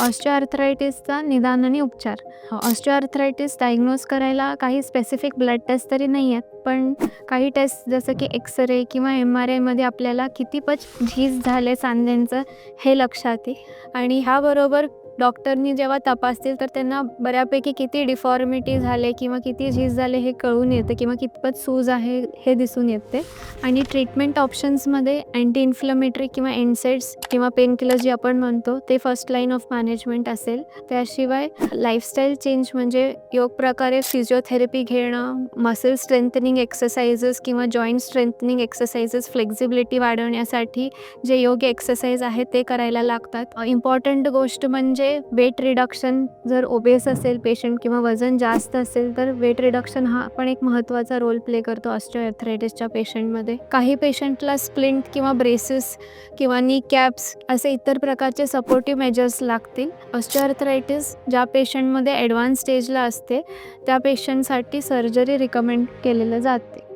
ऑस्टिओआर्थरायटिसचा निदान आणि उपचार. ऑस्टिओआर्थरायटिस डायग्नोज करायला काही स्पेसिफिक ब्लड टेस्ट तरी नाही आहेत, पण काही टेस्ट जसं की एक्स-रे किंवा MRIमध्ये आपल्याला किती पच झीज झाले सांध्यांचं हे लक्षात येईल आणि ह्याबरोबर डॉक्टरनी जेव्हा तपासतील तर त्यांना बऱ्यापैकी किती डिफॉर्मिटी झाले किंवा किती झीज झाले हे कळून येतं किंवा कितपत सूज आहे हे दिसून येते. आणि ट्रीटमेंट ऑप्शन्समध्ये अँटी इन्फ्लमेटरी किंवा एनसेड्स किंवा पेन किलर जे आपण म्हणतो ते फर्स्ट लाईन ऑफ मॅनेजमेंट असेल. त्याशिवाय लाईफस्टाईल चेंज म्हणजे योग प्रकारे फिजिओथेरपी घेणं, मसल स्ट्रेंथनिंग एक्सरसाइजेस किंवा जॉईंट स्ट्रेंथनिंग एक्सरसाइजेस, फ्लेक्झिबिलिटी वाढवण्यासाठी जे योग्य एक्सरसाइज आहेत ते करायला लागतात. इम्पॉर्टंट गोष्ट म्हणजे वेट रिडक्शन. जर ओबेस असेल पेशंट किंवा वजन जास्त असेल तर वेट रिडक्शन हा पण एक महत्त्वाचा रोल प्ले करतो ऑस्टिओआर्थरायटिसच्या पेशंटमध्ये. काही पेशंटला स्प्लिंट किंवा ब्रेसेस किंवा नी कॅप्स असे इतर प्रकारचे सपोर्टिव्ह मेजर्स लागतील. ऑस्टिओआर्थरायटिस ज्या पेशंटमध्ये ॲडव्हान्स स्टेजला असते त्या पेशंटसाठी सर्जरी रिकमेंड केलेलं जाते.